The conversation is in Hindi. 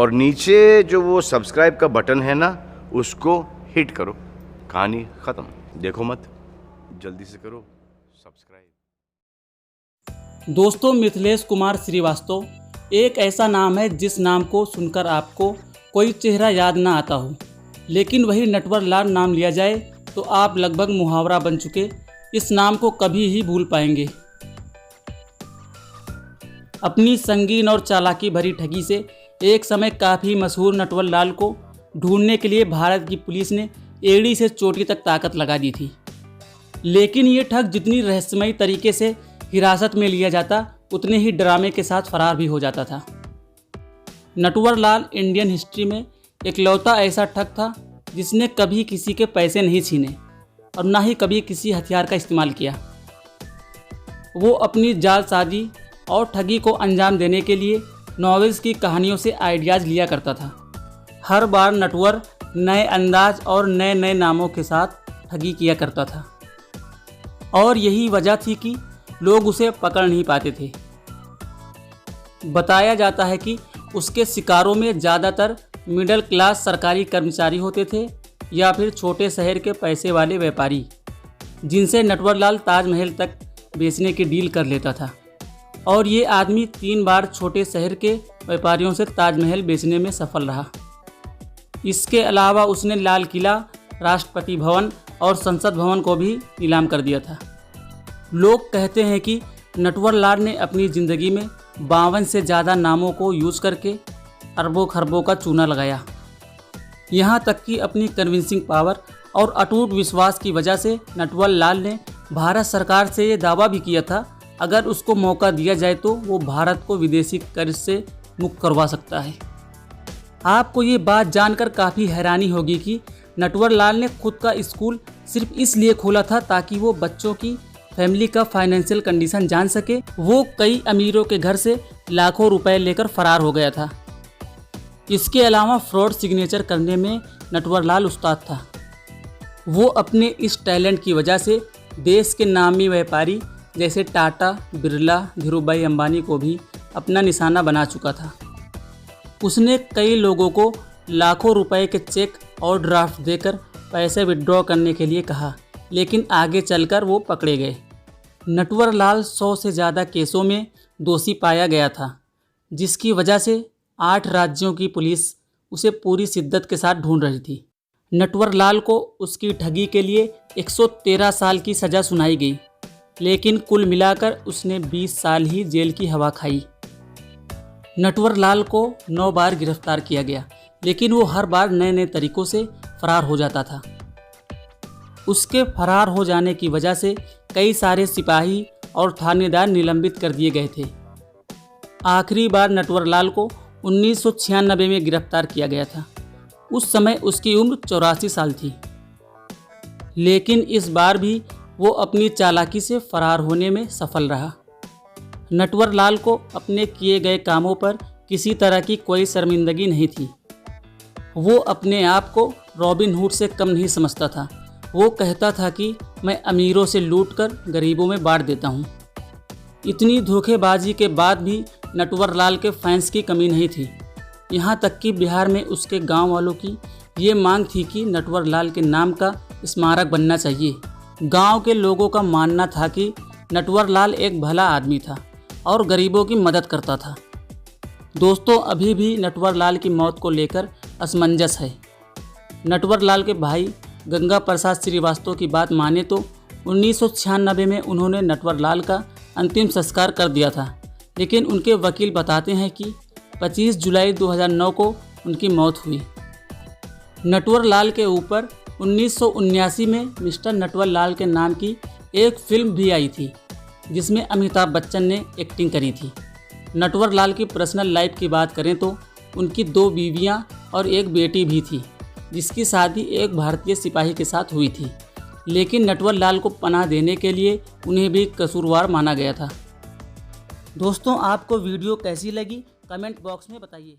और नीचे जो वो सब्सक्राइब का बटन है ना, उसको हिट करो। कहानी ख़त्म। देखो मत, जल्दी से करो सब्सक्राइब। दोस्तों, मिथिलेश कुमार श्रीवास्तव एक ऐसा नाम है जिस नाम को सुनकर आपको कोई चेहरा याद ना आता हो, लेकिन वही नटवर लाल नाम लिया जाए तो आप लगभग मुहावरा बन चुके इस नाम को कभी ही भूल पाएंगे। अपनी संगीन और चालाकी भरी ठगी से एक समय काफ़ी मशहूर नटवर लाल को ढूंढने के लिए भारत की पुलिस ने एड़ी से चोटी तक ताकत लगा दी थी, लेकिन ये ठग जितनी रहस्यमयी तरीके से हिरासत में लिया जाता, उतने ही ड्रामे के साथ फरार भी हो जाता था। नटवर लाल इंडियन हिस्ट्री में इकलौता ऐसा ठग था जिसने कभी किसी के पैसे नहीं छीने और ना ही कभी किसी हथियार का इस्तेमाल किया। वो अपनी जालसाजी और ठगी को अंजाम देने के लिए नॉवेल्स की कहानियों से आइडियाज़ लिया करता था। हर बार नटवर नए अंदाज और नए नए नामों के साथ ठगी किया करता था और यही वजह थी कि लोग उसे पकड़ नहीं पाते थे। बताया जाता है कि उसके शिकारों में ज़्यादातर मिडिल क्लास सरकारी कर्मचारी होते थे या फिर छोटे शहर के पैसे वाले व्यापारी, जिनसे नटवर लाल ताजमहल तक बेचने की डील कर लेता था। और ये आदमी 3 बार छोटे शहर के व्यापारियों से ताजमहल बेचने में सफल रहा। इसके अलावा उसने लाल किला, राष्ट्रपति भवन और संसद भवन को भी नीलाम कर दिया था। लोग कहते हैं कि नटवर लाल ने अपनी ज़िंदगी में 52 से ज़्यादा नामों को यूज़ करके अरबों खरबों का चूना लगाया। यहाँ तक कि अपनी कन्विंसिंग पावर और अटूट विश्वास की वजह से नटवर लाल ने भारत सरकार से ये दावा भी किया था, अगर उसको मौका दिया जाए तो वो भारत को विदेशी कर्ज से मुक्त करवा सकता है। आपको ये बात जानकर काफ़ी हैरानी होगी कि नटवर लाल ने खुद का स्कूल सिर्फ इसलिए खोला था ताकि वो बच्चों की फैमिली का फाइनेंशियल कंडीशन जान सके। वो कई अमीरों के घर से लाखों रुपए लेकर फरार हो गया था। इसके अलावा फ्रॉड सिग्नेचर करने में नटवर लाल उस्ताद था। वो अपने इस टैलेंट की वजह से देश के नामी व्यापारी जैसे टाटा, बिरला, धीरूभाई अंबानी को भी अपना निशाना बना चुका था। उसने कई लोगों को लाखों रुपए के चेक और ड्राफ्ट देकर पैसे विड्रॉ करने के लिए कहा, लेकिन आगे चलकर वो पकड़े गए। नटवर लाल 100 से ज़्यादा केसों में दोषी पाया गया था, जिसकी वजह से 8 राज्यों की पुलिस उसे पूरी शिद्दत के साथ ढूंढ रही थी। नटवर लाल को उसकी ठगी के लिए 113 साल की सज़ा सुनाई गई, लेकिन कुल मिलाकर उसने 20 साल ही जेल की हवा खाई। नटवर लाल को 9 बार गिरफ्तार किया गया, लेकिन वो हर बार नए नए तरीक़ों से फरार हो जाता था। उसके फरार हो जाने की वजह से कई सारे सिपाही और थानेदार निलंबित कर दिए गए थे। आखिरी बार नटवर लाल को 1996 में गिरफ्तार किया गया था। उस समय उसकी उम्र 84 साल थी, लेकिन इस बार भी वो अपनी चालाकी से फरार होने में सफल रहा। नटवर लाल को अपने किए गए कामों पर किसी तरह की कोई शर्मिंदगी नहीं थी। वो अपने आप को रॉबिन हुड से कम नहीं समझता था। वो कहता था कि मैं अमीरों से लूटकर गरीबों में बांट देता हूँ। इतनी धोखेबाजी के बाद भी नटवर लाल के फैंस की कमी नहीं थी। यहाँ तक कि बिहार में उसके गांव वालों की ये मांग थी कि नटवर लाल के नाम का स्मारक बनना चाहिए। गांव के लोगों का मानना था कि नटवर लाल एक भला आदमी था और गरीबों की मदद करता था। दोस्तों, अभी भी नटवर लाल की मौत को लेकर असमंजस है। नटवर लाल के भाई गंगा प्रसाद श्रीवास्तव की बात माने तो 1996 में उन्होंने नटवर लाल का अंतिम संस्कार कर दिया था, लेकिन उनके वकील बताते हैं कि 25 जुलाई 2009 को उनकी मौत हुई। नटवर लाल के ऊपर 1979 में मिस्टर नटवर लाल के नाम की एक फिल्म भी आई थी, जिसमें अमिताभ बच्चन ने एक्टिंग करी थी। नटवर लाल की पर्सनल लाइफ की बात करें तो उनकी 2 बीवियां और एक बेटी भी थी, जिसकी शादी एक भारतीय सिपाही के साथ हुई थी, लेकिन नटवर लाल को पनाह देने के लिए उन्हें भी कसूरवार माना गया था। दोस्तों, आपको वीडियो कैसी लगी कमेंट बॉक्स में बताइए।